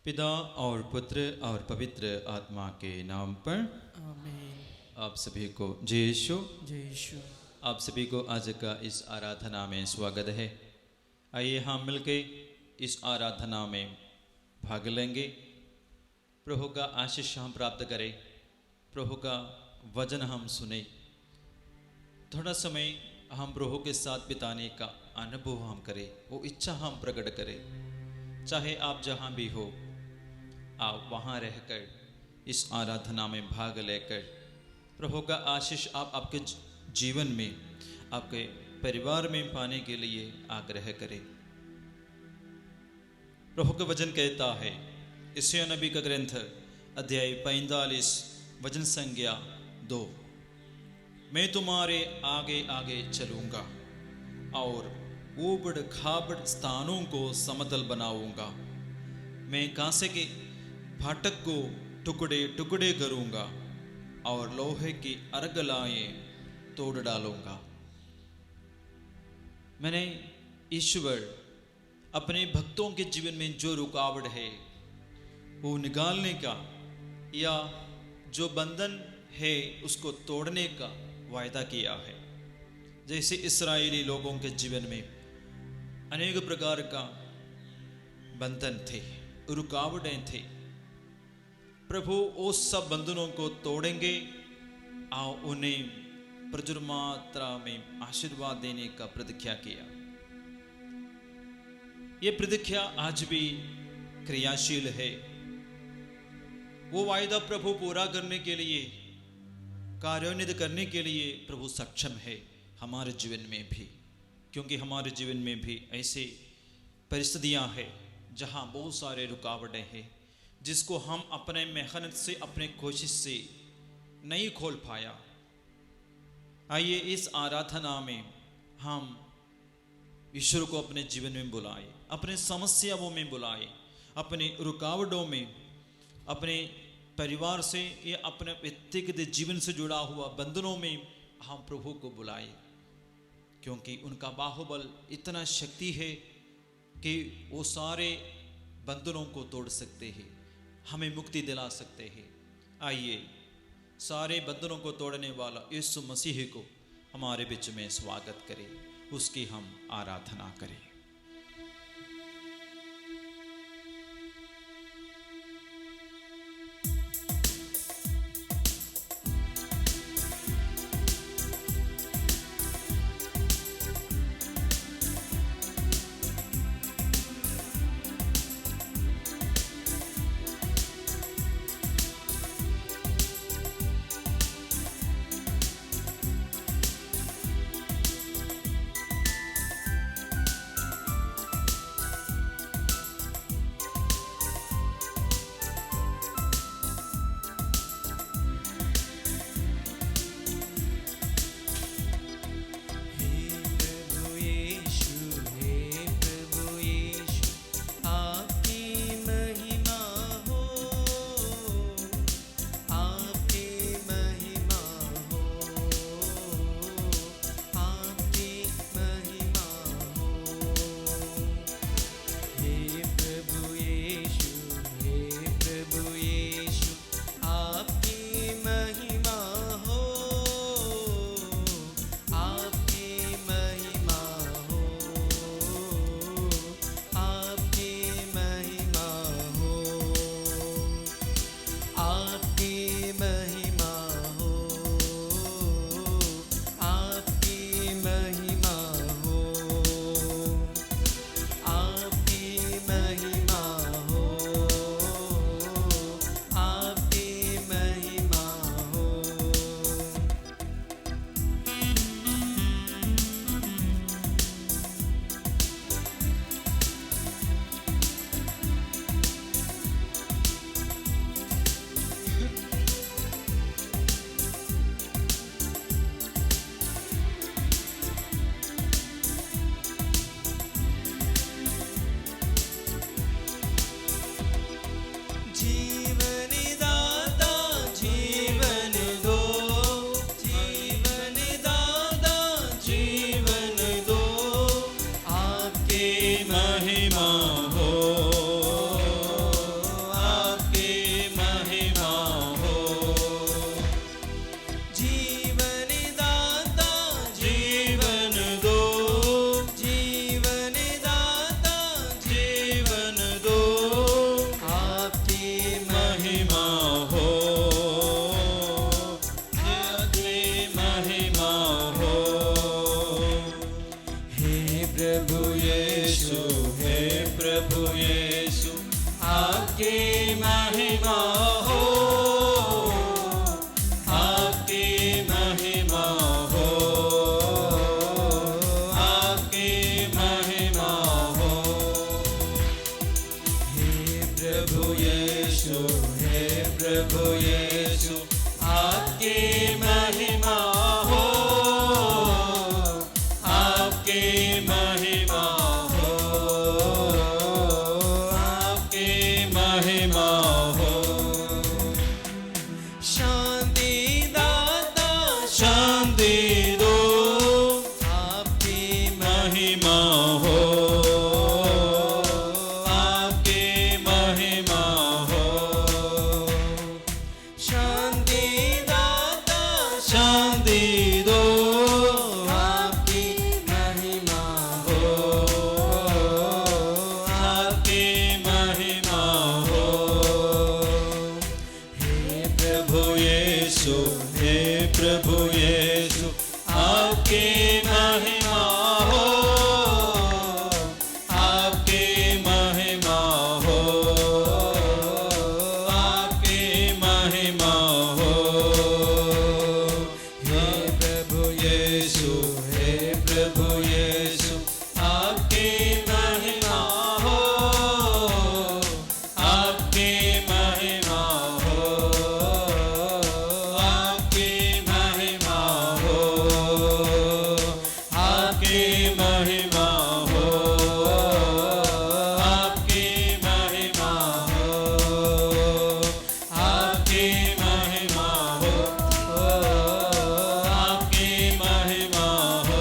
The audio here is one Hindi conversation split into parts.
पिता और पुत्र और पवित्र आत्मा के नाम पर आमीन। आप सभी को जय यीशु। जय यीशु। आप सभी को आज का इस आराधना में स्वागत है। आइए हम मिलकर इस आराधना में भाग लेंगे। प्रभु का आशीष हम प्राप्त करें, प्रभु का वचन हम सुने, थोड़ा समय हम प्रभु के साथ बिताने का अनुभव हम करें, वो इच्छा हम प्रकट करें। चाहे आप जहाँ भी हो, आप वहाँ रहकर इस आराधना में भाग लेकर प्रभु का आशीष आप आपके जीवन में, आपके परिवार में पाने के लिए आग्रह करें। प्रभु का वचन कहता है, यशायाह नबी का ग्रंथ अध्याय 45 वचन संज्ञा 2, मैं तुम्हारे आगे आगे चलूँगा और ऊबड़ खाबड़ स्थानों को समतल बनाऊंगा। मैं कांसे के फाटक को टुकड़े टुकड़े करूंगा और लोहे की अर्गलाएं तोड़ डालूंगा। मैंने ईश्वर अपने भक्तों के जीवन में जो रुकावट है वो निकालने का या जो बंधन है उसको तोड़ने का वायदा किया है। जैसे इस्राएली लोगों के जीवन में अनेक प्रकार का बंधन थे, रुकावटें थे, प्रभु उस सब बंधनों को तोड़ेंगे और उन्हें प्रचुर मात्रा में आशीर्वाद देने का प्रतिज्ञा किया। ये प्रतिज्ञा आज भी क्रियाशील है। वो वायदा प्रभु पूरा करने के लिए, कार्यान्वित करने के लिए प्रभु सक्षम है हमारे जीवन में भी, क्योंकि हमारे जीवन में भी ऐसे परिस्थितियां हैं जहां बहुत सारे रुकावटें हैं जिसको हम अपने मेहनत से, अपने कोशिश से नहीं खोल पाया। आइए इस आराधना में हम ईश्वर को अपने जीवन में बुलाए, अपने समस्याओं में बुलाए, अपने रुकावटों में, अपने परिवार से या अपने व्यक्तिगत जीवन से जुड़ा हुआ बंधनों में हम प्रभु को बुलाए, क्योंकि उनका बाहुबल इतना शक्ति है कि वो सारे बंधनों को तोड़ सकते हैं, हमें मुक्ति दिला सकते हैं। आइए सारे बंधनों को तोड़ने वाला यीशु मसीह को हमारे बीच में स्वागत करें, उसकी हम आराधना करें। प्रभु यीशु आपकी महिमा हो, आपकी महिमा हो, आपकी महिमा हो। हे प्रभु यीशु, हे प्रभु यीशु आपकी महिमा हो, आपकी महिमा हो, आपकी महिमा हो। शांति दाता शांति दो, आपकी महिमा हो, आपकी महिमा हो। शांति दाता शांति दो, आपकी महिमा हो, आपकी महिमा हो। हे प्रभु यीशु, हे प्रभु यीशु आपकी महिमा हो, आपकी महिमा हो, आपकी महिमा हो। हे प्रभु यीशु, हे प्रभु यीशु आपकी महिमा हो, आपकी महिमा हो, आपकी महिमा हो, आपकी महिमा हो, आपकी महिमा हो, आपकी महिमा हो, आपकी महिमा हो,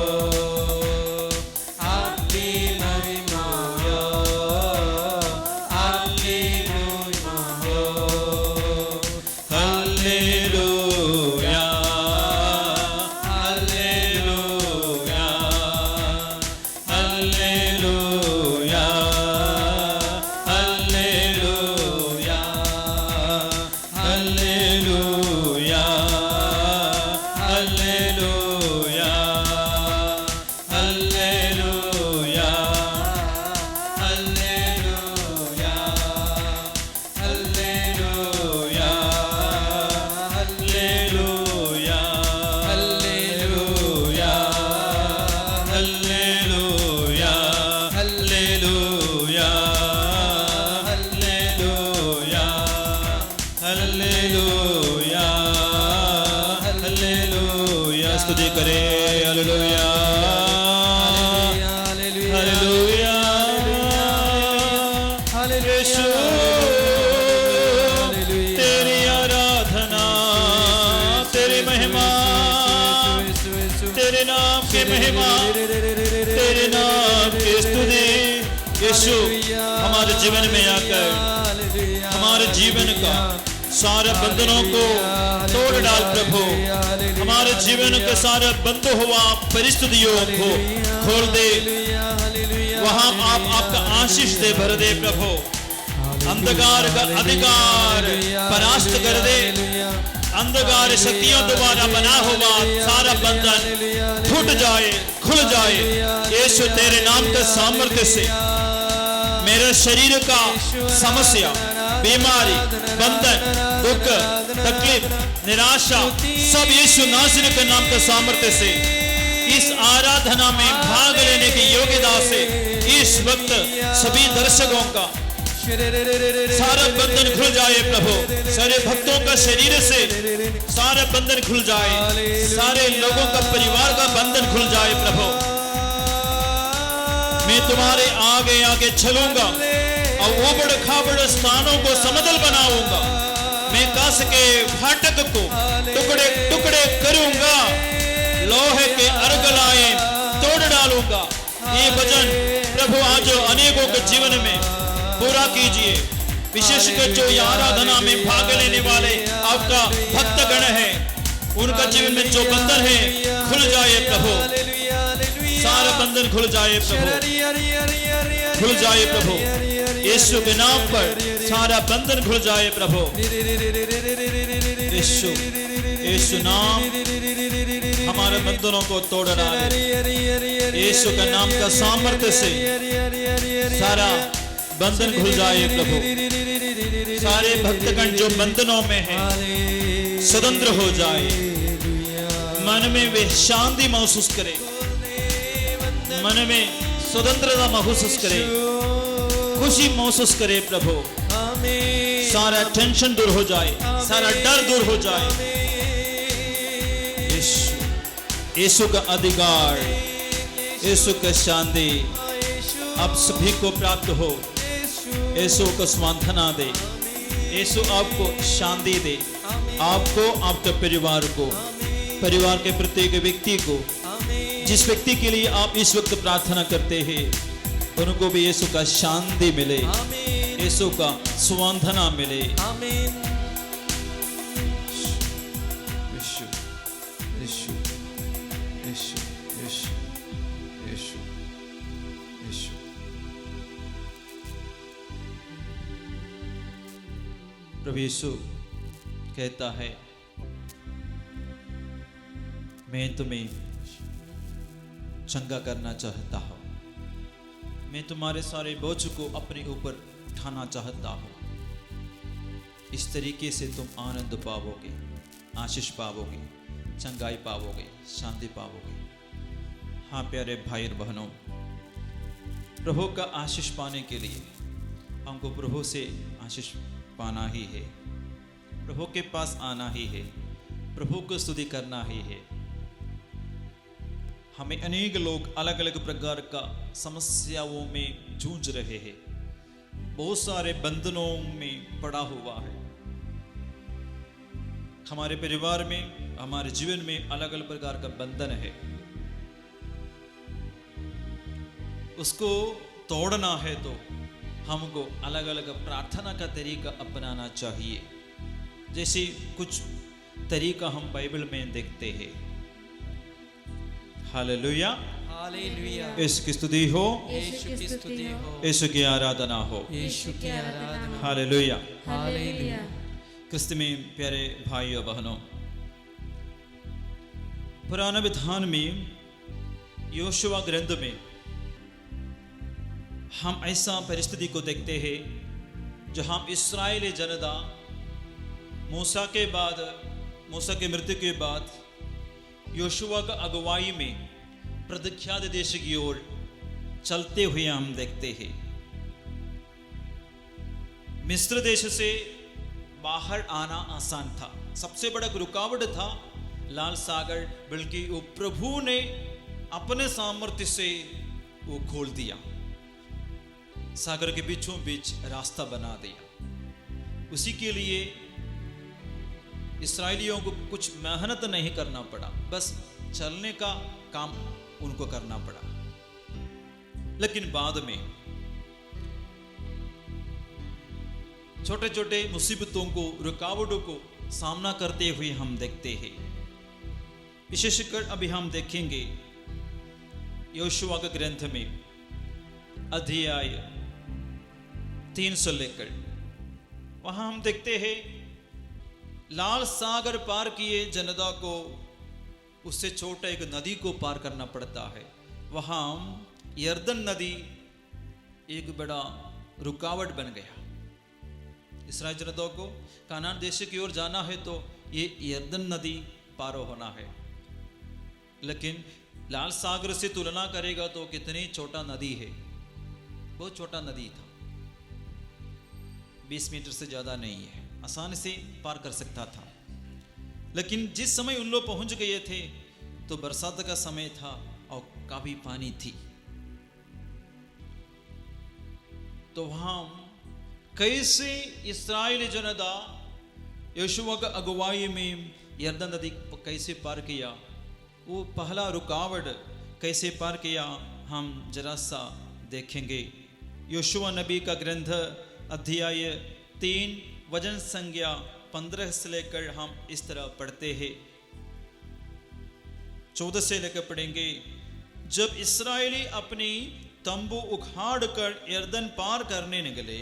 आपकी महिमा हो, आपकी महिमा हो। Hallelujah, hallelujah, hallelujah, hallelujah, hallelujah, hallelujah, hallelujah, hallelujah, hallelujah, hallelujah, hallelujah, hallelujah, hallelujah, hallelujah, hallelujah, hallelujah. स्तुति करे हालेलुया, हालेलुया, यीशु तेरी आराधना, तेरी महिमा, तेरे नाम की महिमा, तेरे नाम की स्तुति। यीशु हमारे जीवन में आकर हमारे जीवन का सारे बंधनों को तोड़ डाल प्रभु, हमारे जीवन के सारे बंद हुआ परिस्थितियों को खोल दे, वहां आप आपका आशीष दे भर दे प्रभु। अंधकार का अधिकार परास्त कर दे, अंधकार शक्तियों द्वारा बना हुआ सारा बंधन टूट जाए, खुल जाए। यीशु तेरे नाम के सामर्थ्य से मेरे शरीर का समस्या, बीमारी, बंधन, दुख, तकलीफ, निराशा सब यीशु नासरी के नाम के सामर्थ्य से इस आराधना में भाग लेने की योग्यता से इस वक्त सभी दर्शकों का सारा बंधन खुल जाए प्रभु, सारे भक्तों का शरीर से सारे बंधन खुल जाए, सारे लोगों का परिवार का बंधन खुल जाए प्रभु। मैं तुम्हारे आगे आगे चलूंगा और उबड़ खाबड़ स्थानों को समतल बनाऊंगा, मैं कस के फाटक को टुकड़े टुकड़े करूंगा, लोहे के अर्गलाएं तोड़ डालूंगा। ये भजन प्रभु आज अनेकों के जीवन में पूरा कीजिए, विशेषकर जो ये आराधना में भाग लेने वाले आपका भक्तगण है, उनका जीवन में जो बंधन है खुल जाए प्रभु, सारा बंधन खुल जाए प्रभु, खुल जाए प्रभु। यीशु के नाम पर सारा बंधन खुल जाए प्रभु। यीशु, यीशु नाम हमारे बंधनों को तोड़ डाले। यीशु के नाम का सामर्थ्य से सारा बंधन खुल जाए प्रभु। सारे भक्तगण जो बंधनों में है स्वतंत्र हो जाए, मन में वे शांति महसूस करे, मन में स्वतंत्रता महसूस करे, खुशी महसूस करे प्रभु। सारा टेंशन दूर हो जाए, सारा डर दूर हो जाए। यीशु का अधिकार, यीशु का शांति आप सभी को प्राप्त हो। यीशु को सांत्वना दे, यीशु आपको शांति दे, आपको, आपके परिवार को, परिवार के प्रत्येक व्यक्ति को, जिस व्यक्ति के लिए आप इस वक्त प्रार्थना करते हैं उनको भी यीशु का शांति मिले, यीशु का सांत्वना मिले। यीशु यीशु यीशु यीशु यीशु यीशु। प्रभु यीशु कहता है, मैं तुम्हें चंगा करना चाहता हूं, मैं तुम्हारे सारे बोझ को अपने ऊपर उठाना चाहता हूं। इस तरीके से तुम आनंद पाओगे, आशीष पाओगे, चंगाई पाओगे, शांति पाओगे। हाँ प्यारे भाई और बहनों, प्रभु का आशीष पाने के लिए हमको प्रभु से आशीष पाना ही है, प्रभु के पास आना ही है, प्रभु को स्तुति करना ही है। हमें अनेक लोग अलग अलग प्रकार का समस्याओं में जूझ रहे हैं, बहुत सारे बंधनों में पड़ा हुआ है। हमारे परिवार में, हमारे जीवन में अलग अलग प्रकार का बंधन है, उसको तोड़ना है तो हमको अलग अलग प्रार्थना का तरीका अपनाना चाहिए। जैसे कुछ तरीका हम बाइबल में देखते हैं। Hallelujah, hallelujah. यीशु की स्तुति हो, यीशु की स्तुति हो, यीशु की आराधना हो, यीशु की आराधना। हालेलुया। हालेलुया। क्रिस्त में प्यारे भाइयों बहनों, पुराने विधान में योशुआ ग्रंथ में हम ऐसा परिस्थिति को देखते हैं जहां इस्राएली जनता मूसा के बाद, मूसा के मृत्यु के बाद योशुआ का अगुवाई में प्रख्यात देश की ओर चलते हुए हम देखते हैं। मिस्र देश से बाहर आना आसान था, सबसे बड़ा रुकावट था लाल सागर, बल्कि वो प्रभु ने अपने सामर्थ्य से वो खोल दिया, सागर के बीचों बीच रास्ता बना दिया। उसी के लिए इस्राएलियों को कुछ मेहनत नहीं करना पड़ा, बस चलने का काम उनको करना पड़ा। लेकिन बाद में छोटे छोटे मुसीबतों को, रुकावटों को सामना करते हुए हम देखते हैं। विशेषकर अभी हम देखेंगे योशुआ के ग्रंथ में अध्याय 3 से लेकर, वहां हम देखते हैं लाल सागर पार किए जनता को उससे छोटा एक नदी को पार करना पड़ता है। वहां यर्दन नदी एक बड़ा रुकावट बन गया। इस्राएल जनता को कानान देश की ओर जाना है तो ये यर्दन नदी पार होना है, लेकिन लाल सागर से तुलना करेगा तो कितनी छोटा नदी है, बहुत छोटा नदी था, 20 मीटर से ज्यादा नहीं है, आसानी से पार कर सकता था। लेकिन जिस समय उन लोग पहुंच गए थे तो बरसात का समय था और काफी पानी थी, तो वहां कैसे इस्राएली जनता यहोशुआ का अगुवाई में यरदन नदी कैसे पार किया, वो पहला रुकावट कैसे पार किया, हम जरा सा देखेंगे। यहोशुआ नबी का ग्रंथ अध्याय 3 वचन संज्ञा 15 से लेकर हम इस तरह पढ़ते हैं, 14 से लेकर पढ़ेंगे। जब इस्राएली अपनी तंबू उखाड़ कर यरदन पार करने निकले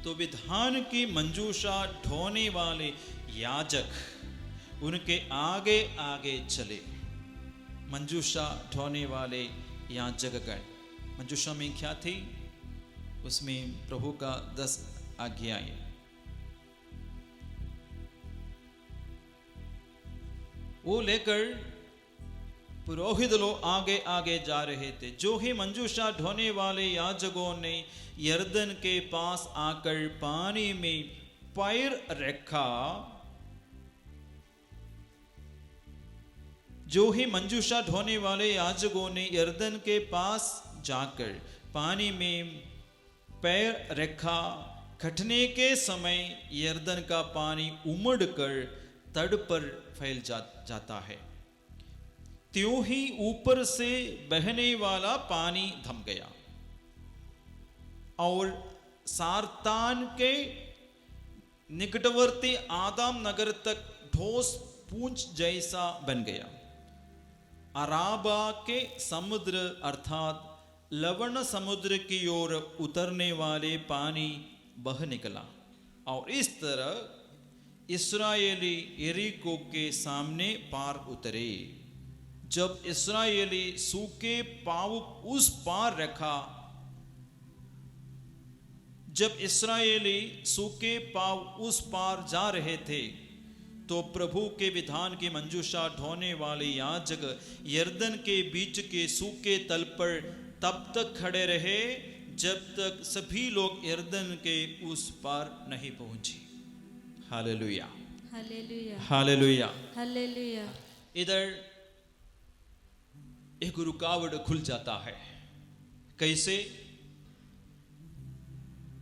तो विधान की मंजूषा ढोने वाले याजक उनके आगे आगे चले। मंजूषा ढोने वाले याजकगण, मंजूषा में क्या थी? उसमें प्रभु का 10 आज्ञाएं। वो लेकर पुरोहित लोग आगे आगे जा रहे थे। जो ही मंजूषा ढोने वाले याजकों ने यरदन के पास आकर पानी में पैर रखा, जो ही मंजूषा ढोने वाले याजकों ने यरदन के पास जाकर पानी में पैर रखा, खटने के समय यरदन का पानी उमड़कर तट पर फैल जाता है। त्यों ही ऊपर से बहने वाला पानी थम गया और सारतान के निकटवर्ती आदाम नगर तक ठोस पूंछ जैसा बन गया। अराबा के समुद्र अर्थात लवण समुद्र की ओर उतरने वाले पानी बह निकला और इस तरह इस्राएली यरीको के सामने पार उतरे। जब इस्राएली सूखे पाँव उस पार रखा, जब इस्राएली सूखे पाँव उस पार जा रहे थे, तो प्रभु के विधान की मंजूषा ढोने वाले याजक यरदन के बीच के सूखे तल पर तब तक खड़े रहे जब तक सभी लोग यरदन के उस पार नहीं पहुंचे। Hallelujah, hallelujah, hallelujah, hallelujah. इधर एक रुकावट खुल जाता है। कैसे?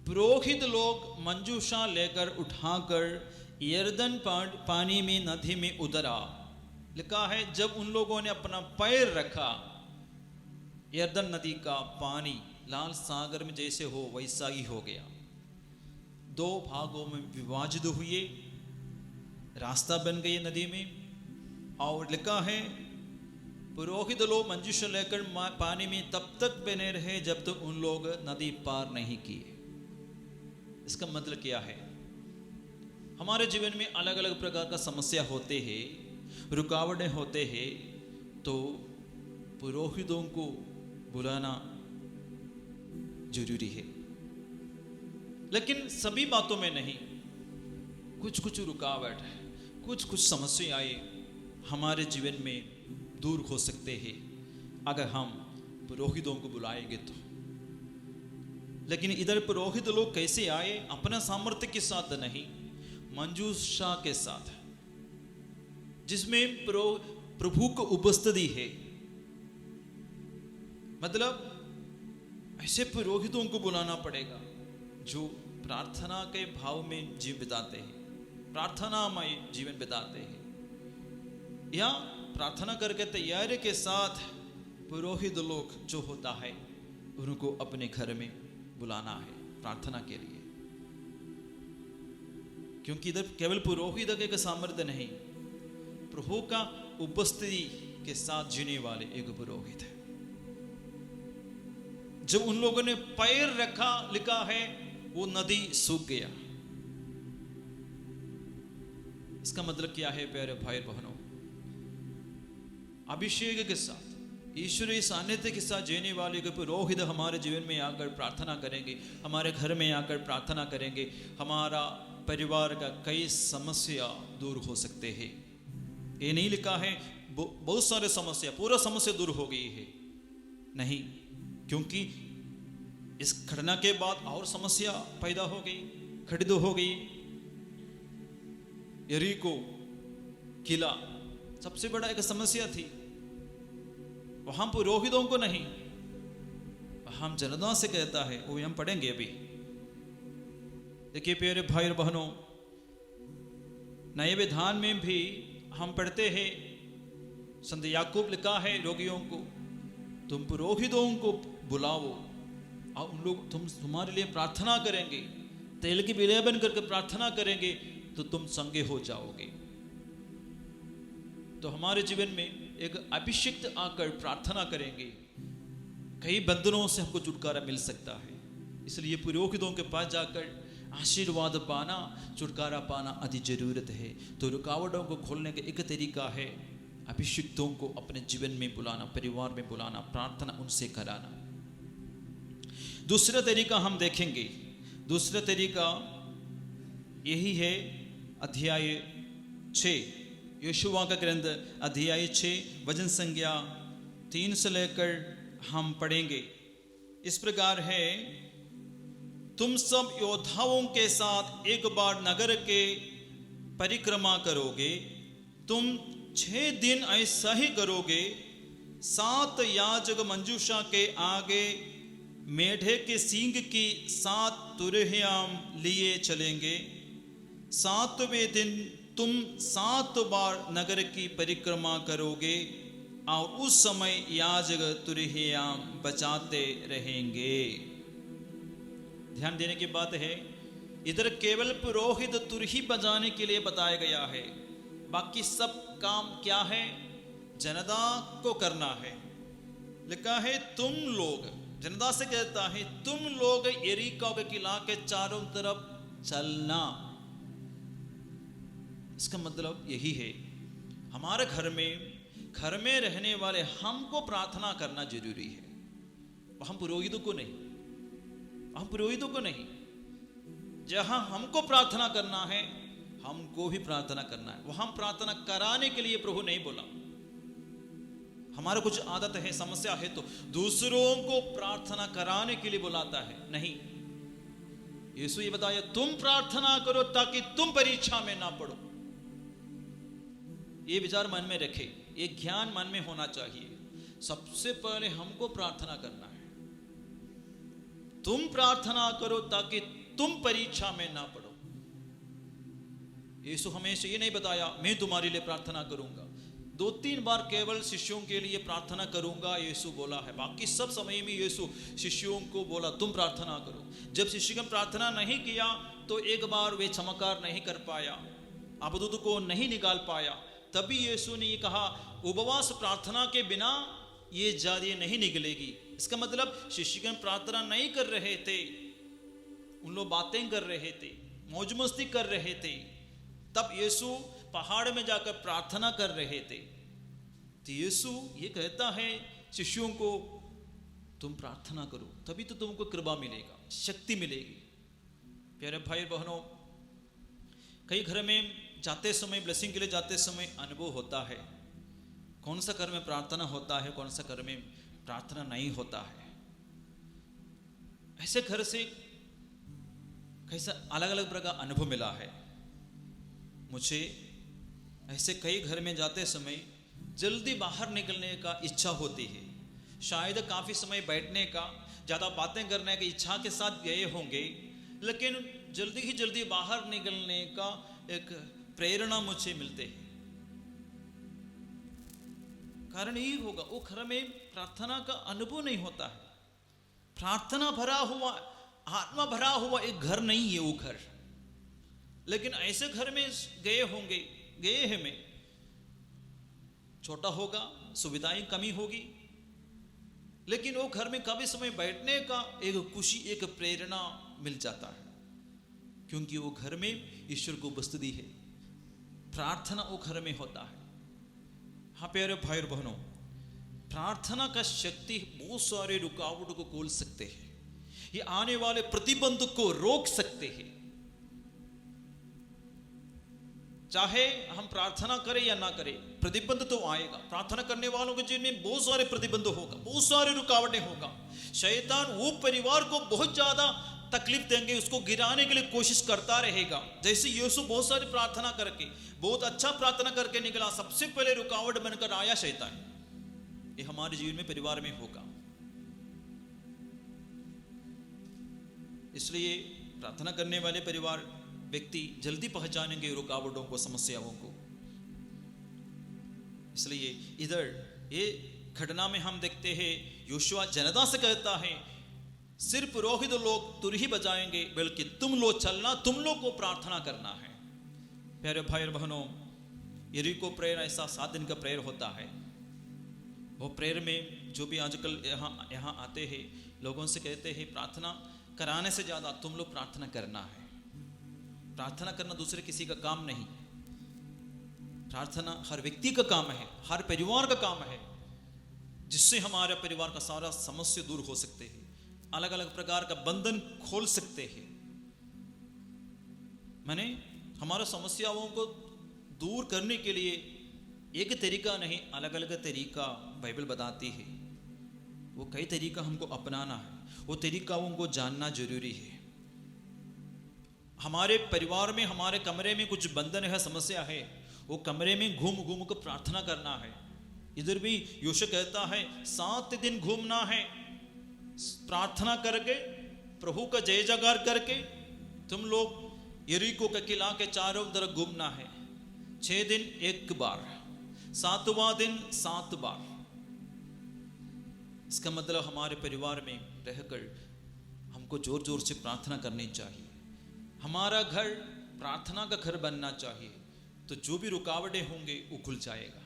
पुरोहित लोग मंजूषा लेकर उठाकर यरदन पानी में नदी में उतरा। लिखा है जब उन लोगों ने अपना पैर रखा, यरदन नदी का पानी लाल सागर में जैसे हो वैसा ही हो गया। 2 भागों में विभाजित हुए, रास्ता बन गई नदी में। और लिखा है पुरोहित लोग मंजूषा लेकर पानी में तब तक बने रहे जब तक उन लोग नदी पार नहीं किए। इसका मतलब क्या है? हमारे जीवन में अलग अलग प्रकार का समस्या होते हैं, रुकावटें होते हैं, तो पुरोहितों को बुलाना जरूरी है। लेकिन सभी बातों में नहीं, कुछ कुछ रुकावट, कुछ कुछ समस्याएं हमारे जीवन में दूर हो सकते हैं अगर हम पुरोहितों को बुलाएंगे तो। लेकिन इधर पुरोहित लोग कैसे आए? अपना सामर्थ्य के साथ नहीं, मंजूषा के साथ, जिसमें प्रभु को उपस्थिति है। मतलब ऐसे पुरोहितों को बुलाना पड़ेगा जो प्रार्थना के भाव में जीवन बिताते हैं, प्रार्थनामय जीवन बिताते हैं, या प्रार्थना करके तैयारी के साथ पुरोहित लोग जो होता है उनको अपने घर में बुलाना है प्रार्थना के लिए। क्योंकि इधर केवल पुरोहित के सामर्थ्य नहीं, प्रभु का उपस्थिति के साथ जीने वाले एक पुरोहित है। जब उन लोगों ने पैर रखा, लिखा है वो नदी सूख गया। इसका मतलब क्या है प्यारे भाई बहनों? अभिषेक के साथ, ईश्वरीय सानिध्य के साथ जीने वाले के पुरोहित हमारे जीवन में आकर प्रार्थना करेंगे, हमारे घर में आकर प्रार्थना करेंगे, हमारा परिवार का कई समस्या दूर हो सकते हैं। ये नहीं लिखा है बहुत सारे समस्या, पूरा समस्या दूर हो गई है, नहीं, क्योंकि इस घटना के बाद और समस्या पैदा हो गई, खड़ी हो गई। यरीको किला सबसे बड़ा एक समस्या थी। वहां पुरोहितों को नहीं, हम जनता से कहता है, वो हम पढ़ेंगे अभी। देखिए प्यारे भाई और बहनों, नए विधान में भी हम पढ़ते हैं, संत याकूब लिखा है रोगियों को तुम पुरोहितों को बुलाओ और उन लोग तुम्हारे लिए प्रार्थना करेंगे, तेल की विलेबन करके प्रार्थना करेंगे तो तुम संगे हो जाओगे। तो हमारे जीवन में एक अभिषिक्त आकर प्रार्थना करेंगे, कई बंधनों से हमको छुटकारा मिल सकता है। इसलिए पुरोहितों के पास जाकर आशीर्वाद पाना, छुटकारा पाना अति जरूरत है। तो रुकावटों को खोलने का एक तरीका है अभिषिक्तों को अपने जीवन में बुलाना, परिवार में बुलाना, प्रार्थना उनसे कराना। दूसरा तरीका हम देखेंगे। दूसरा तरीका यही है, अध्याय 6, यहोशुआ का ग्रंथ अध्याय 6 वचन संख्या 3 से लेकर हम पढ़ेंगे। इस प्रकार है, तुम सब योद्धाओं के साथ एक बार नगर के परिक्रमा करोगे। तुम 6 दिन ऐसा ही करोगे। 7 याजक मंजूषा के आगे मेढे के सींग की 7 तुरहियां लिए चलेंगे। 7वें दिन तुम 7 बार नगर की परिक्रमा करोगे और उस समय याजक तुरहियां बजाते रहेंगे। ध्यान देने की बात है, इधर केवल पुरोहित तुरही बजाने के लिए बताया गया है, बाकी सब काम क्या है, जनता को करना है। लिखा है तुम लोग, जनता से कहता है तुम लोग यरीको के किला के चारों तरफ चलना। इसका मतलब यही है, हमारे घर में रहने वाले हमको प्रार्थना करना जरूरी है। हम पुरोहितों को नहीं, जहां हमको प्रार्थना करना है हमको भी प्रार्थना करना है। वहां प्रार्थना कराने के लिए प्रभु नहीं बोला। हमारा कुछ आदत है, समस्या है तो दूसरों को प्रार्थना कराने के लिए बुलाता है, नहीं। यीशु ये बताया तुम प्रार्थना करो ताकि तुम परीक्षा में ना पड़ो। ये विचार मन में रखे, ये ज्ञान मन में होना चाहिए। सबसे पहले हमको प्रार्थना करना है। तुम प्रार्थना करो ताकि तुम परीक्षा में ना पड़ो। यीशु हमेशा ये नहीं बताया मैं तुम्हारे लिए प्रार्थना करूंगा। 2-3 बार केवल शिष्यों के लिए प्रार्थना करूंगा यीशु बोला है, बाकी सब समय में यीशु शिष्यों को बोला तुम प्रार्थना करो। जब शिष्यों ने प्रार्थना नहीं किया तो एक बार वे चमत्कार नहीं कर पाया, अबदूत को नहीं निकाल पाया। तभी यीशु ने ये कहा उपवास प्रार्थना के बिना ये जाति नहीं निकलेगी। इसका मतलब शिष्यगण प्रार्थना नहीं कर रहे थे, उन लोग बातें कर रहे थे, मौज मस्ती कर रहे थे। तब यीशु पहाड़ में जाकर प्रार्थना कर रहे थे। तो यीशु ये कहता है शिष्यों को तुम प्रार्थना करो, तभी तो तुमको कृपा मिलेगा, शक्ति मिलेगी। प्यारे भाई बहनों, कई घर में जाते समय, ब्लेसिंग के लिए जाते समय अनुभव होता है कौन सा घर में प्रार्थना होता है, कौन सा घर में प्रार्थना नहीं होता है। ऐसे घर से कैसा अलग अलग प्रकार का अनुभव मिला है मुझे। ऐसे कई घर में जाते समय जल्दी बाहर निकलने का इच्छा होती है, शायद काफ़ी समय बैठने का, ज़्यादा बातें करने की इच्छा के साथ गए होंगे, लेकिन जल्दी ही जल्दी बाहर निकलने का एक प्रेरणा मुझे मिलते हैं। कारण यही होगा वो घर में प्रार्थना का अनुभव नहीं होता है। प्रार्थना भरा हुआ, आत्मा भरा हुआ एक घर नहीं है वो घर। लेकिन ऐसे घर में गए हैं में, छोटा होगा, सुविधाएं कमी होगी, लेकिन वो घर में काफी समय बैठने का एक खुशी, एक प्रेरणा मिल जाता है, क्योंकि वो घर में ईश्वर को उपस्थिति है, प्रार्थना वो घर में होता है। हाँ प्यारे भाई और बहनों, प्रार्थना का शक्ति बहुत सारे रुकावटों को खोल सकते हैं, ये आने वाले प्रतिबंध को रोक सकते हैं। चाहे हम प्रार्थना करें या ना करें, प्रतिबंध तो आएगा। प्रार्थना करने वालों के जीवन में बहुत सारे प्रतिबंध होगा, बहुत सारे रुकावटें होगा। शैतान वो परिवार को बहुत ज्यादा तकलीफ देंगे, उसको गिराने के लिए कोशिश करता रहेगा। जैसे यीशु बहुत सारी प्रार्थना करके, बहुत अच्छा प्रार्थना करके निकला, सबसे पहले रुकावट बनकर आया शैतान। ये हमारे जीवन में, परिवार में होगा। इसलिए प्रार्थना करने वाले परिवार, व्यक्ति जल्दी पहचानेंगे रुकावटों को, समस्याओं को। इसलिए इधर ये घटना में हम देखते हैं यहोशुआ जनता से कहता है सिर्फ पुरोहित लोग तुरही बजाएंगे, बल्कि तुम लोग चलना, तुम लोग को प्रार्थना करना है। प्यारे भाई और बहनों, यरीको प्रेयर ऐसा 7 दिन का प्रेयर होता है। वो प्रेयर में जो भी आजकल यहाँ आते हैं, लोगों से कहते हैं प्रार्थना कराने से ज़्यादा तुम लोग प्रार्थना करना है। प्रार्थना करना दूसरे किसी का काम नहीं, प्रार्थना हर व्यक्ति का काम है, हर परिवार का काम है, जिससे हमारे परिवार का सारा समस्या दूर हो सकते हैं। अलग अलग प्रकार का बंधन खोल सकते हैं। माने हमारा समस्याओं को दूर करने के लिए एक तरीका नहीं, अलग अलग तरीका बाइबल बताती है। वो कई तरीका हमको अपनाना है, वो तरीका हमको जानना जरूरी है। हमारे परिवार में, हमारे कमरे में कुछ बंधन है, समस्या है, वो कमरे में घूम घूम कर प्रार्थना करना है। इधर भी योशुआ कहता है 7 दिन घूमना है, प्रार्थना करके, प्रभु का जय जयकार करके तुम लोग यरीको का किला के चारों तरफ घूमना है। 6 दिन 1 बार, 7वां दिन 7 बार। इसका मतलब हमारे परिवार में रहकर हमको जोर जोर से प्रार्थना करनी चाहिए। हमारा घर प्रार्थना का घर बनना चाहिए, तो जो भी रुकावटें होंगे वो खुल जाएगा।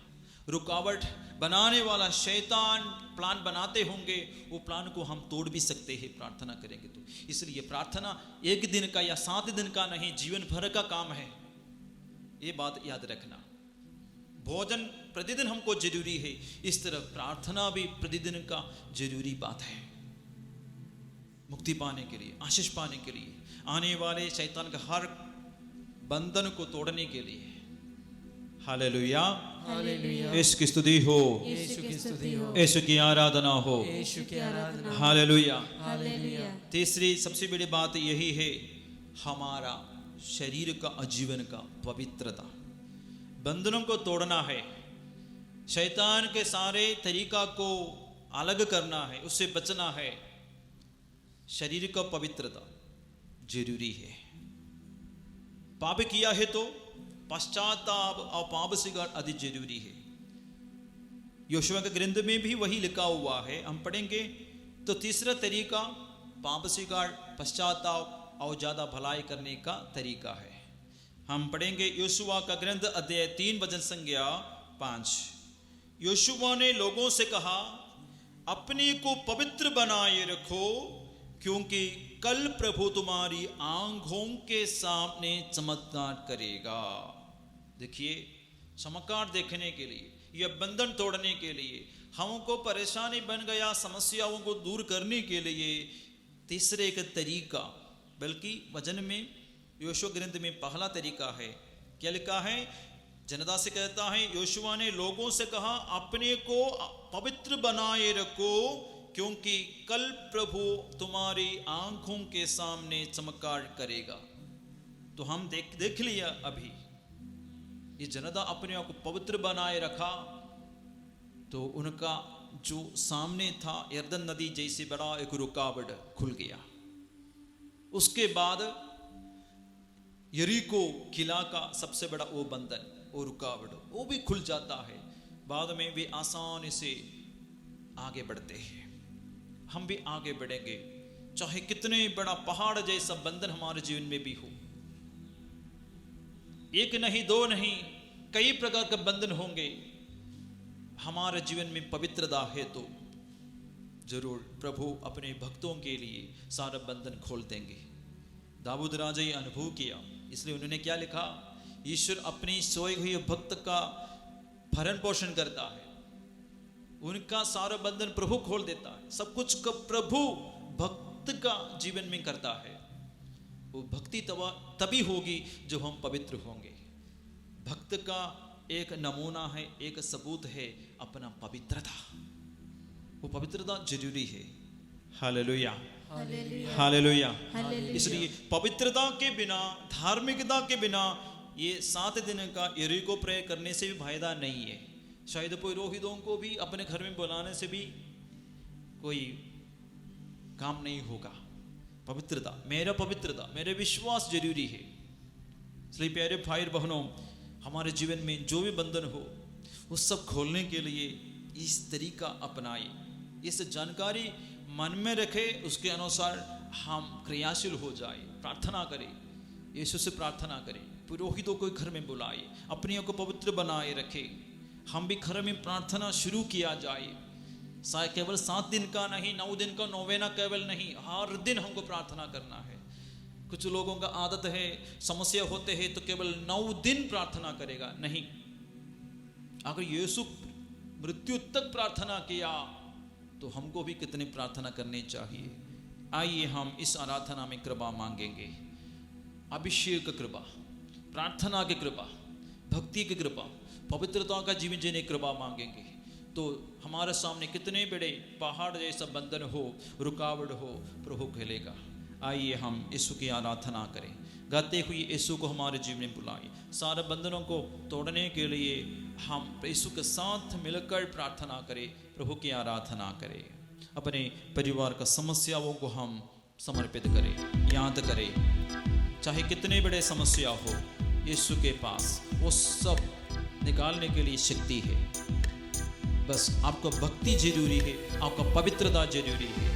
रुकावट बनाने वाला शैतान प्लान बनाते होंगे, वो प्लान को हम तोड़ भी सकते हैं प्रार्थना करेंगे तो। इसलिए प्रार्थना 1 दिन का या 7 दिन का नहीं, जीवन भर का काम है, ये बात याद रखना। भोजन प्रतिदिन हमको जरूरी है, इस तरह प्रार्थना भी प्रतिदिन का जरूरी बात है, मुक्ति पाने के लिए, आशीष पाने के लिए, आने वाले शैतान का हर बंधन को तोड़ने के लिए। Hallelujah, hallelujah. यीशु की स्तुति हो, यीशु की स्तुति हो, यीशु की आराधना हो, यीशु की आराधना। हालेलुया। हालेलुया। तीसरी सबसे बड़ी बात यही है, हमारा शरीर का आजीवन का पवित्रता। बंधनों को तोड़ना है, शैतान के सारे तरीका को अलग करना है, उससे बचना है। शरीर का पवित्रता जरूरी है। पाप किया है तो पश्चाताप और पाप से अधिक जरूरी है। योशुआ के ग्रंथ में भी वही लिखा हुआ है, हम पढ़ेंगे तो तीसरा तरीका पाप से पश्चाताप और ज्यादा भलाई करने का तरीका है। हम पढ़ेंगे योशुआ का ग्रंथ अध्याय 3 वचन संज्ञा 5। योशुआ ने लोगों से कहा, अपने को पवित्र बनाए रखो, क्योंकि कल प्रभु तुम्हारी आंखों के सामने चमत्कार करेगा। देखिए, चमत्कार देखने के लिए, यह बंधन तोड़ने के लिए, हमको परेशानी बन गया समस्याओं को दूर करने के लिए तीसरे एक तरीका, बल्कि वचन में योशुआ ग्रंथ में पहला तरीका है। क्या लिखा है? जनता से कहता है, योशुआ ने लोगों से कहा, अपने को पवित्र बनाए रखो, क्योंकि कल प्रभु तुम्हारी आंखों के सामने चमत्कार करेगा। तो हम देख लिया अभी, ये जनता अपने आप को पवित्र बनाए रखा तो उनका जो सामने था यरदन नदी जैसे बड़ा एक रुकावट खुल गया। उसके बाद यरीको किला का सबसे बड़ा वो बंधन, वो रुकावट, वो भी खुल जाता है। बाद में वे आसानी से आगे बढ़ते हैं। हम भी आगे बढ़ेंगे, चाहे कितने बड़ा पहाड़ जैसा बंधन हमारे जीवन में भी हो। एक नहीं, 2 नहीं, कई प्रकार के बंधन होंगे। हमारे जीवन में पवित्रता है तो जरूर प्रभु अपने भक्तों के लिए सारा बंधन खोल देंगे। दाऊद राजा ये अनुभव किया, इसलिए उन्होंने क्या लिखा? ईश्वर अपनी सोए हुए भक्त का भरण पोषण करता है, उनका सारा बंधन प्रभु खोल देता है। सब कुछ का प्रभु भक्त का जीवन में करता है। वो भक्ति तभी होगी जो हम पवित्र होंगे। भक्त का एक नमूना है, एक सबूत है अपना पवित्रता। वो पवित्रता जरूरी है। Hallelujah, hallelujah. इसलिए पवित्रता के बिना, धार्मिकता के बिना ये 7 दिन का यरीको प्रेयर करने से भी फायदा नहीं है। शायद पुरोहितों को भी अपने घर में बुलाने से भी कोई काम नहीं होगा। पवित्रता, मेरा विश्वास जरूरी है। इसलिए प्यारे भाई बहनों, हमारे जीवन में जो भी बंधन हो वो सब खोलने के लिए इस तरीका अपनाए, इस जानकारी मन में रखे, उसके अनुसार हम क्रियाशील हो जाए, प्रार्थना करें, यीशु से प्रार्थना करें, पुरोहितों को घर में बुलाए, अपने को पवित्र बनाए रखे। हम भी घर में प्रार्थना शुरू किया जाए। केवल 7 दिन का नहीं, 9 दिन का नोवेना केवल नहीं, हर दिन हमको प्रार्थना करना है। कुछ लोगों का आदत है, समस्या होते हैं तो केवल 9 दिन प्रार्थना करेगा। नहीं, अगर यीशु मृत्यु तक प्रार्थना किया तो हमको भी कितनी प्रार्थना करनी चाहिए। आइए हम इस आराधना में कृपा मांगेंगे, अभिषेक की कृपा, प्रार्थना की कृपा, भक्ति की कृपा, पवित्रता का जीवन जीने की कृपा मांगेंगे तो हमारे सामने कितने बड़े पहाड़ जैसा बंधन हो, रुकावट हो, प्रभु खेलेगा। आइए हम यीशु की आराधना करें, गाते हुए यीशु को हमारे जीवन में बुलाएं। सारे बंधनों को तोड़ने के लिए हम यीशु के साथ मिलकर प्रार्थना करें, प्रभु की आराधना करें। अपने परिवार का समस्याओं को हम समर्पित करें, याद करें, चाहे कितने बड़े समस्या हो, यीशु के पास वो सब निकालने के लिए शक्ति है। बस आपको भक्ति जरूरी है, आपका पवित्रता जरूरी है,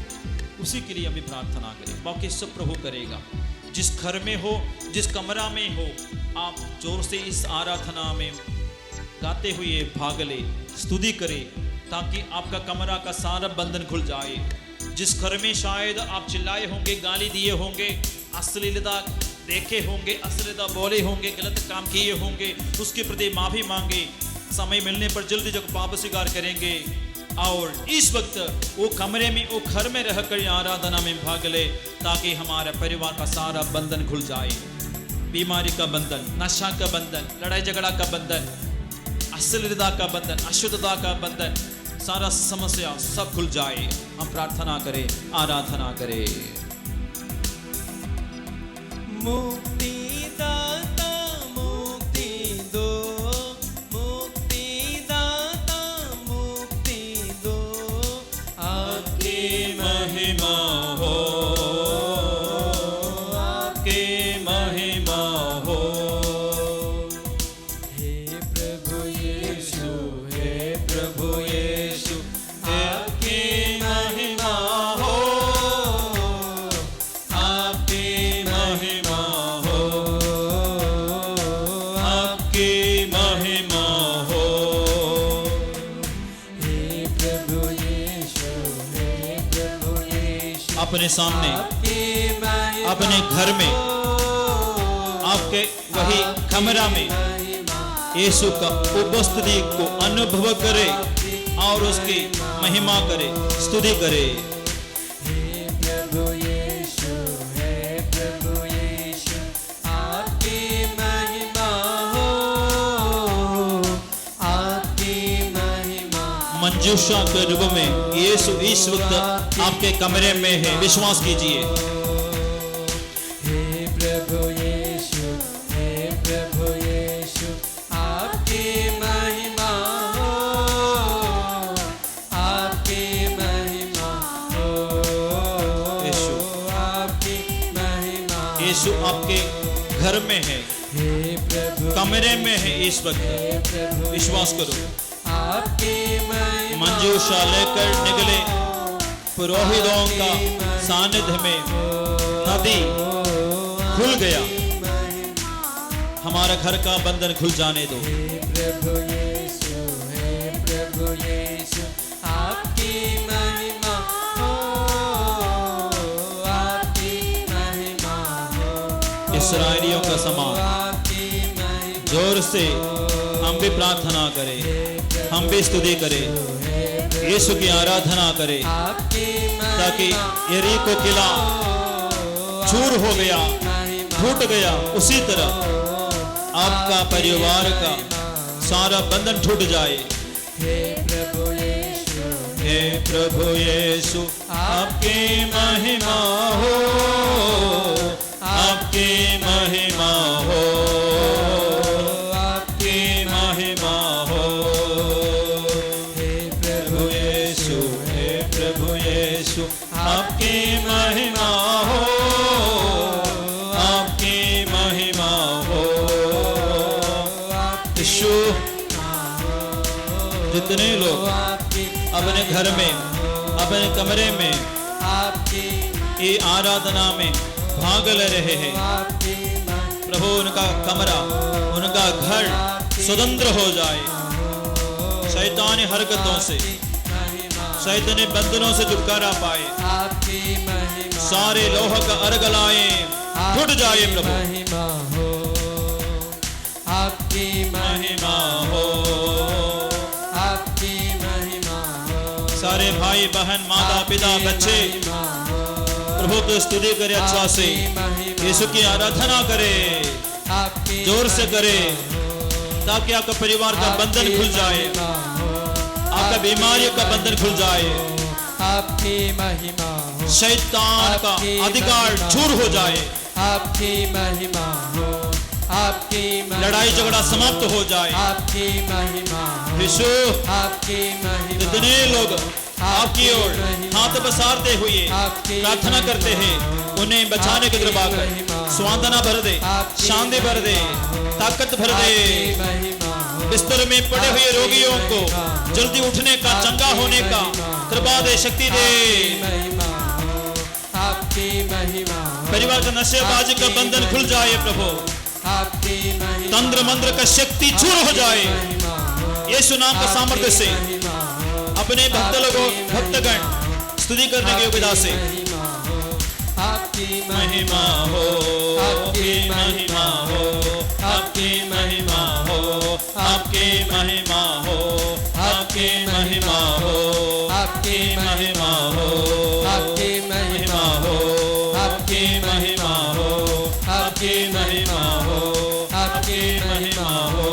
उसी के लिए हमें प्रार्थना करें, बाकी सब प्रभु करेगा। जिस घर में हो, जिस कमरा में हो, आप जोर से इस आराधना में गाते हुए भाग ले, स्तुति करें, ताकि आपका कमरा का सारा बंधन खुल जाए। जिस घर में शायद आप चिल्लाए होंगे, गाली दिए होंगे, अश्लीलता देखे होंगे, अश्लीलता बोले होंगे, गलत काम किए होंगे, उसके प्रति माफी मांगे। समय मिलने पर जल्दी जब पाप स्वीकार करेंगे और इस वक्त वो कमरे में, वो घर में रहकर आराधना में भाग ले, ताकि हमारे परिवार का सारा बंधन खुल जाए। बीमारी का बंधन, नशा का बंधन, लड़ाई झगड़ा का बंधन, अश्लीलता का बंधन, अशुद्धता का बंधन, सारा समस्या सब खुल जाए। हम प्रार्थना करें, आराधना करें। मुक्ति दाता मुक्ति दो, मुक्ति दाता मुक्ति दो, आपकी महिमा हो, आपकी महिमा हो। हे प्रभु यीशु, हे प्रभु यीशु, आपकी महिमा हो, आपकी महिमा हो, आपकी महिमा हो। हे प्रभु यीशु, हे प्रभु यीशु, अपने सामने, आपकी महिमा अपने घर में, आपके वही कमरा में यीशु का उपस्थिति को अनुभव करे और उसकी महिमा करे, स्तुति करे। हे प्रभु यीशु, हे प्रभु यीशु, आपकी महिमा हो, आपकी महिमा। मंजूषा के रूप में यीशु इस वक्त आपके कमरे में है, विश्वास कीजिए। हे प्रभु यीशु, हे प्रभु यीशु, आपकी महिमा हो, आपकी महिमा हो, यीशु, आपकी महिमा। यीशु आपके घर में है, हे प्रभु, कमरे में है इस वक्त, हे प्रभु, विश्वास करो। आपकी महिमा। मंजूषा लेकर निकले, पुरोहितों का सानिध्य में नदी खुल गया, हमारा घर का बंधन खुल जाने दो। हे प्रभु यीशु, हे प्रभु यीशु, आपकी महिमा हो, आपकी महिमा हो, इस्राएलियों का समान आपकी महिमा। जोर से हम भी प्रार्थना करें, हम भी स्तुति करें, यीशु की आराधना करें, आपकी ताकि यरीको किला चूर हो गया, टूट गया, उसी तरह आपका परिवार का सारा बंधन टूट जाए। हे प्रभु यीशु, हे प्रभु यीशु, आपकी महिमा हो, आपकी महिमा हो, आपकी महिमा हो। हे प्रभु यीशु, हे प्रभु यीशु, आपकी महिमा हो, आपकी महिमा हो। यीशु, जितने लोग अपने घर में, अपने कमरे में आपकी ये आराधना में भाग ले रहे हैं, प्रभु उनका कमरा, उनका घर स्वतंत्र हो जाए शैतानी हरकतों से, शैतानी बंधनों से छुटकारा पाए, आपकी महिमा। सारे लोह का अर्घ लाए, टूट जाए प्रभु। महिमा हो, आपकी महिमा हो, आपकी महिमा हो, सारे भाई बहन, माता पिता, बच्चे महिमा हो, प्रभु की स्तुति करे अच्छा से, यीशु की आराधना करे, आपकी जोर से करे, महिमा हो, ताकि आपका परिवार का बंधन खुल जाए, आपका बीमारियों का बंधन खुल जाए, आपकी महिमा हो, शैतान का अधिकार चूर हो जाए, आपकी महिमा हो, आपकी महिमा, लड़ाई झगड़ा समाप्त हो जाए। आपकी महिमा हो, यीशु, आपकी महिमा, जितने लोग आपकी ओर हाथ पसारते हुए प्रार्थना करते हैं, उन्हें बचाने की कृपा कर, सांत्वना भर दे, शांति भर दे, ताकत भर दे। बिस्तर में पड़े हुए रोगियों को जल्दी उठने का, चंगा होने का कृपा दे, शक्ति दे। आपकी महिमा, परिवार का नशेबाजी का बंधन खुल जाए प्रभु, आपकी महिमा, तंत्र मंत्र का शक्ति चूर हो जाए यीशु नाम का सामर्थ्य से। अपने भक्त लोगों, भक्तगण स्तुति करने के विधा से। आपकी महिमा हो, आपकी महिमा हो, आपकी महिमा हो, आपकी महिमा हो, आपकी महिमा हो, आपकी महिमा हो, आपकी महिमा हो, आपकी महिमा हो, आपकी महिमा हो, आपकी महिमा हो,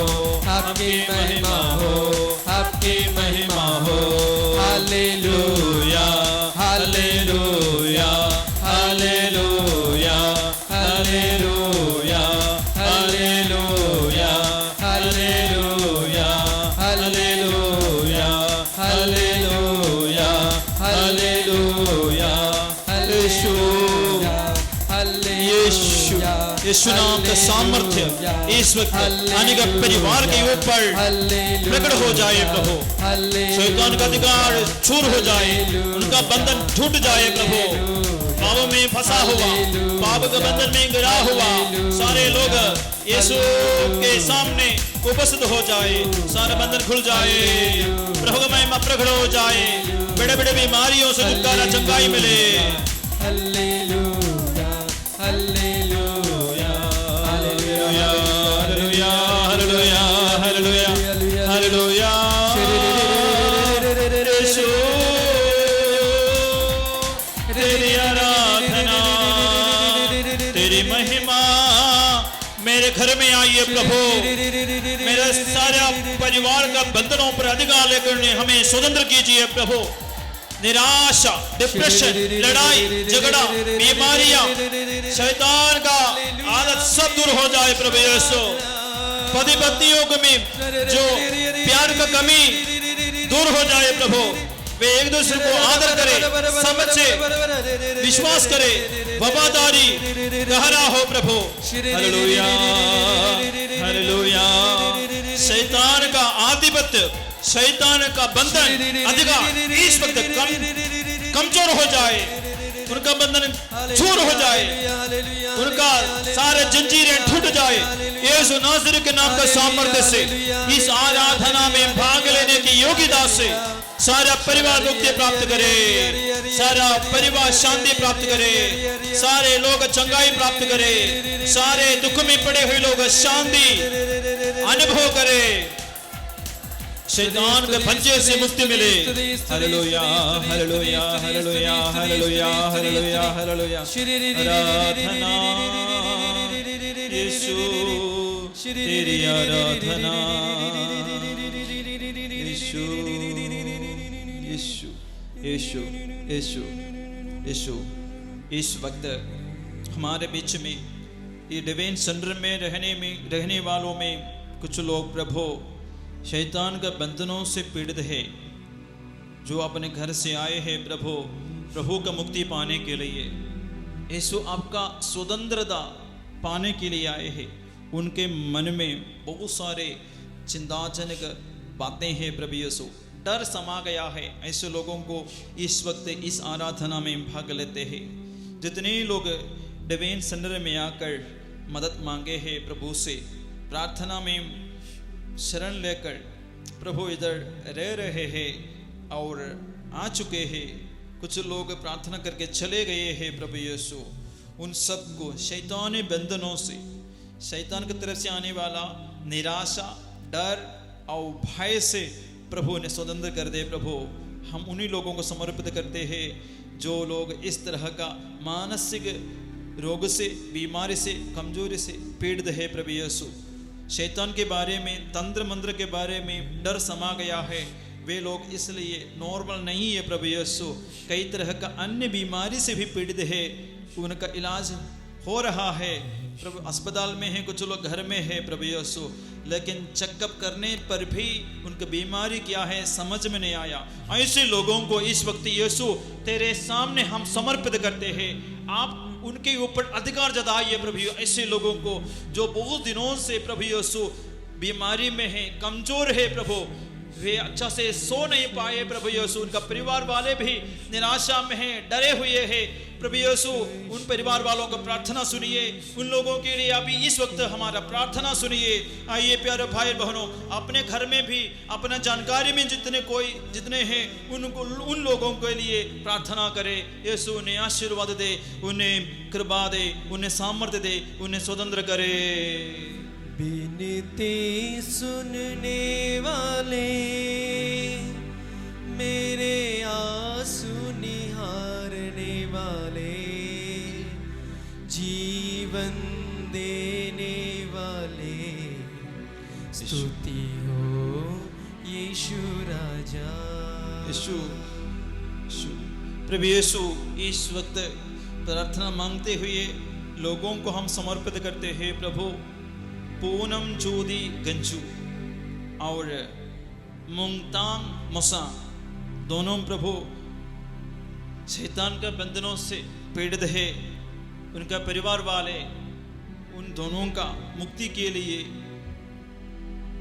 आपकी महिमा हो, आपकी महिमा हो। Hallelujah, hallelujah, hallelujah, hallelujah, hallelujah, hallelujah, hallelujah, hallelujah, hallelujah, Yeshu, Yeshu नाम का सामर्थ्य इस वक्त अनेक परिवार के ऊपर प्रकट हो जाए प्रभु। शैतान का अधिकार चूर हो जाए, उनका बंधन टूट जाए प्रभु। पाप में फंसा हुआ, पाप के बंधन में गिरा हुआ सारे लोग यीशु के सामने उपस्थित हो जाए, सारा बंधन खुल जाए, प्रभु का महिमा प्रकट हो जाए, बड़े बड़े बीमारियों से छुटकारा, चंगाई मिले। Hallelujah, hallelujah, hallelujah, hallelujah, hallelujah, hallelujah, hallelujah. Yeshu, तेरी आराधना, तेरी महिमा मेरे घर में आई है प्रभु। मेरे सारे परिवार का बंधनों पर अधिकार लेकर हमें स्वतंत्र कीजिए प्रभु। निराशा, डिप्रेशन, लड़ाई झगड़ा, बीमारियां, शैतान का आदत सब दूर हो जाए प्रभु यीशु। पति पत्नियों में जो प्यार का कमी दूर हो जाए प्रभु। वे एक दूसरे को आदर करे, समझे, विश्वास करे, वफादारी गहरा हो प्रभु। Hallelujah, hallelujah. शैतान का आधिपत्य, शैतान का बंधन, अधिकार इस वक्त कमजोर हो जाए, उनका बंधन चूर हो जाए, उनका सारे जंजीरें टूट जाए यीशु नासरी के नाम का सामर्थ्य से। इस आराधना में भाग लेने की योग्यता से सारा परिवार मुक्ति प्राप्त करे, सारा परिवार शांति प्राप्त करे, सारे लोग चंगाई प्राप्त करे, सारे दुख में पड़े हुए लोग शांति अनुभव करे, शैतान के पंजे से मुक्ति मिले। Hallelujah, hallelujah, hallelujah, hallelujah, hallelujah, hallelujah. आराधना यीशु, तेरी आराधना यीशु, यीशु, यीशु, यीशु, यीशु। इस वक्त हमारे बीच में ये डिवाइन सेंटर में रहने वालों में कुछ लोग प्रभु शैतान के बंधनों से पीड़ित है, जो अपने घर से आए हैं प्रभु का मुक्ति पाने के लिए। यीशु आपका स्वतंत्रता पाने के लिए आए हैं। उनके मन में बहुत सारे चिंताजनक बातें हैं प्रभु यीशु, डर समा गया है। ऐसे लोगों को इस वक्त इस आराधना में भाग लेते हैं। जितने लोग डिवाइन सेंटर में आकर मदद मांगे हैं प्रभु से, प्रार्थना में शरण लेकर प्रभु इधर रह रहे हैं और आ चुके हैं, कुछ लोग प्रार्थना करके चले गए हैं प्रभु यीशु, उन सबको शैतानी बंधनों से, शैतान की तरफ से आने वाला निराशा, डर और भय से प्रभु ने स्वतंत्र कर दे। प्रभु हम उन्हीं लोगों को समर्पित करते हैं जो लोग इस तरह का मानसिक रोग से, बीमारी से, कमजोरी से पीड़ित है प्रभु यीशु, शैतान के बारे में, तंत्र मंत्र के बारे में डर समा गया है, वे लोग इसलिए नॉर्मल नहीं है प्रभु यीशु, कई तरह का अन्य बीमारी से भी पीड़ित है, उनका इलाज हो रहा है प्रभु, अस्पताल में है, कुछ लोग घर में है प्रभु यीशु, लेकिन चेकअप करने पर भी उनकी बीमारी क्या है समझ में नहीं आया। ऐसे लोगों को इस वक्त यीशु तेरे सामने हम समर्पित करते हैं, आप उनके ऊपर अधिकार जताइए प्रभु। ऐसे लोगों को जो बहुत दिनों से प्रभु यीशु बीमारी में है, कमजोर है प्रभु, वे अच्छा से सो नहीं पाए प्रभु यीशु, उनका परिवार वाले भी निराशा में हैं, डरे हुए हैं प्रभु यीशु, उन परिवार वालों को प्रार्थना सुनिए, उन लोगों के लिए अभी इस वक्त हमारा प्रार्थना सुनिए। आइए प्यारे भाई बहनों, अपने घर में भी, अपना जानकारी में जितने हैं उन लोगों के लिए प्रार्थना करें। यीशु उन्हें आशीर्वाद दे, उन्हें कृपा दे, उन्हें सामर्थ्य दे, उन्हें स्वतंत्र करे। विनती सुनने वाले, मेरे आंसू निहारने वाले, जीवन देने वाले, स्तुति हो यीशु राजा। यीशु प्रभु यीशु, इस वक्त प्रार्थना मांगते हुए लोगों को हम समर्पित करते हैं प्रभु। पूनम जोदी गंजू और मुंगतांग मोसा दोनों प्रभु शैतान के बंधनों से पीड़ित है, उनका परिवार वाले उन दोनों का मुक्ति के लिए,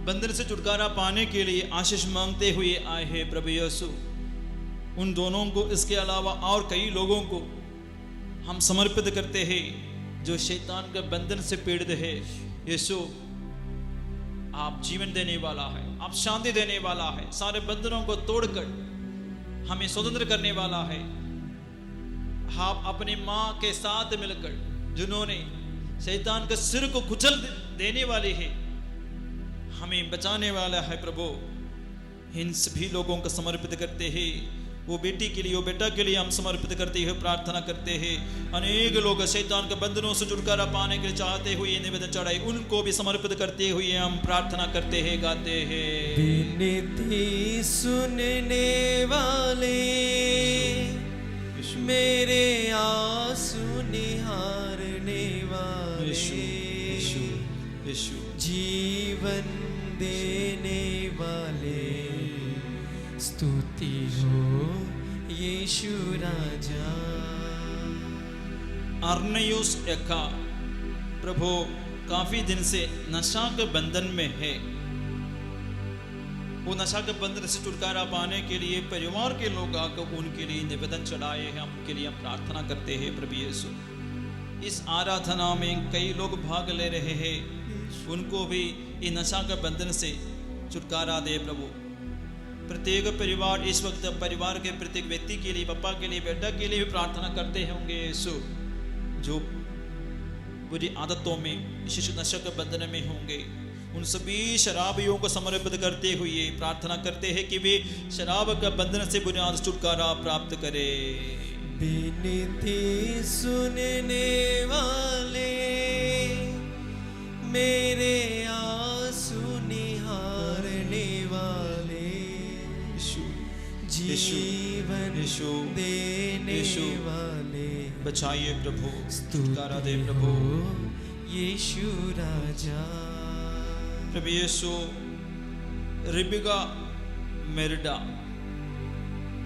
बंधन से छुटकारा पाने के लिए आशीष मांगते हुए आए हैं प्रभु यीशु। उन दोनों को, इसके अलावा और कई लोगों को हम समर्पित करते हैं जो शैतान के बंधन से पीड़ित है। यीशु आप जीवन देने वाला है, आप शांति देने वाला है, सारे बंधनों को तोड़कर हमें स्वतंत्र करने वाला है। आप अपनी माँ के साथ मिलकर जिन्होंने शैतान के सिर को कुचल देने वाले हैं, हमें बचाने वाला है प्रभु। इन सभी लोगों को समर्पित करते हैं। वो बेटी के लिए, वो बेटा के लिए हम समर्पित करते हुए प्रार्थना करते हैं। अनेक लोग शैतान के बंधनों से छुटकारा पाने के लिए चाहते हुए निवेदन चढ़ाए, उनको भी समर्पित करते हुए हम प्रार्थना करते हैं, गाते हैं। विनती सुनने वाले, मेरे आंसू निहारने वाले, जीवन देने वाले, स्तुति हो यीशु राजा। अर्नयुस एका प्रभु काफी दिन से नशा के बंधन में है, वो नशा के बंधन से छुटकारा पाने के लिए परिवार के लोग आकर उनके लिए निवेदन चढ़ाए हैं, उनके लिए हम प्रार्थना करते हैं प्रभु यीशु। इस आराधना में कई लोग भाग ले रहे हैं, उनको भी इन नशा के बंधन से छुटकारा दे प्रभु। प्रत्येक परिवार इस वक्त परिवार के प्रत्येक व्यक्ति के लिए, पापा के लिए, बेटा के लिए भी प्रार्थना करते होंगे यीशु, जो बुरी आदतों में, शिशु नशा के बंधन में होंगे। उन सभी शराबियों को समर्पित करते हुए प्रार्थना करते हैं कि वे शराब का बंधन से बुनियाद छुटकारा प्राप्त करे। विनती सुनने वाले, मेरे आंसू निहारने वाले, जीवन देने वाले, बचाइए प्रभु, छुटकारा दे प्रभु यीशु राजा। प्रभु यीशु, रिबिका मेरिडा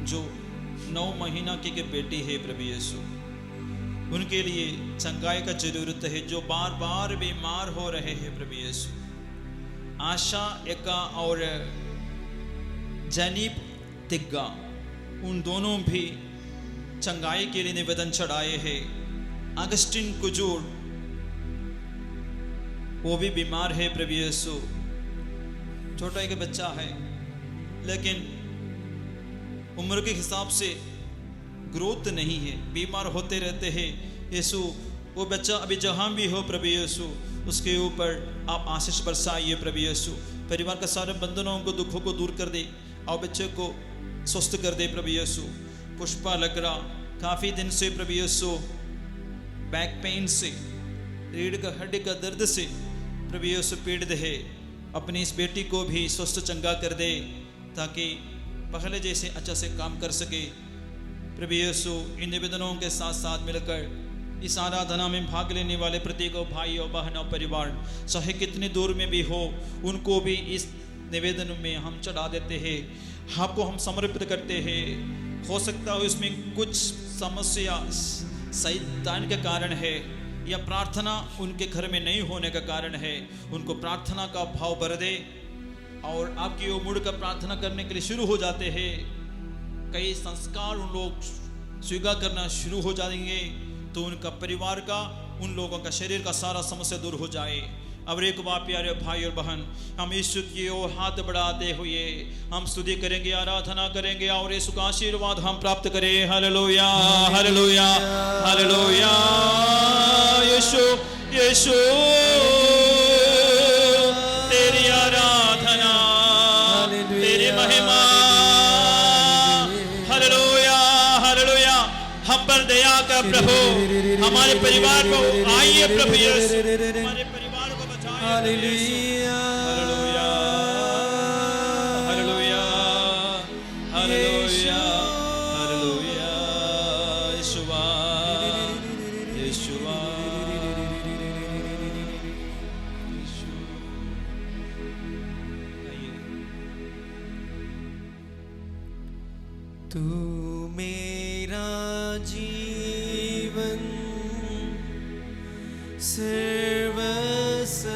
जो 9 महीना की बेटी है प्रभु यीशु, उनके लिए चंगाई का जरूरत है, जो बार बार बीमार हो रहे हैं प्रभु यीशु। आशा एका और जैनीब तिग्गा, उन दोनों भी चंगाई के लिए निवेदन चढ़ाए हैं। अगस्टिन कुजूर, वो भी बीमार है प्रभु यीशु, छोटा एक बच्चा है लेकिन उम्र के हिसाब से ग्रोथ नहीं है, बीमार होते रहते हैं यीशु। वो बच्चा अभी जहां भी हो प्रभु यीशु, उसके ऊपर आप आशीष बरसाइए प्रभु यीशु। परिवार के सारे बंधनों को, दुखों को दूर कर दे और बच्चे को स्वस्थ कर दे प्रभु यीशु। पुष्पा लगरा काफी दिन से प्रभु यीशु बैक पेन से, रीढ़ का हड्डी का दर्द से प्रभु यीशु पीड़ित है। अपनी इस बेटी को भी स्वस्थ चंगा कर दे ताकि पहले जैसे अच्छा से काम कर सके। प्रभु यीशु इन निवेदनों के साथ साथ मिलकर इस आराधना में भाग लेने वाले प्रत्येक भाई और बहन और परिवार, चाहे कितनी दूर में भी हो, उनको भी इस निवेदन में हम चढ़ा देते हैं, आपको हम समर्पित करते हैं। हो सकता है इसमें कुछ समस्या शैतान के कारण है या प्रार्थना उनके घर में नहीं होने का कारण है। उनको प्रार्थना का भाव भर दे और आपकी ओर मुड़कर प्रार्थना करने के लिए शुरू हो जाते हैं। कई संस्कार उन लोग स्वीकार करना शुरू हो जाएंगे तो उनका परिवार का, उन लोगों का शरीर का सारा समस्या दूर हो जाए। अब एक बार प्यारे भाई और बहन, हम यीशु की ओर हाथ बढ़ाते हुए हम स्तुति करेंगे, आराधना करेंगे और यीशु का आशीर्वाद हम प्राप्त करें। Hallelujah, hallelujah, hallelujah. Yeshu, Yeshu तेरी आराधना, तेरी महिमा। Hallelujah, hallelujah. हम पर दया कर प्रभु, हमारे परिवार को आइए प्रभु यीशु, हमारे परिवार को बचाइए। Hallelujah, hallelujah, hallelujah, hallelujah, hallelujah. Yeshua, Yeshua, तू मेरा जीवन सर्वस्व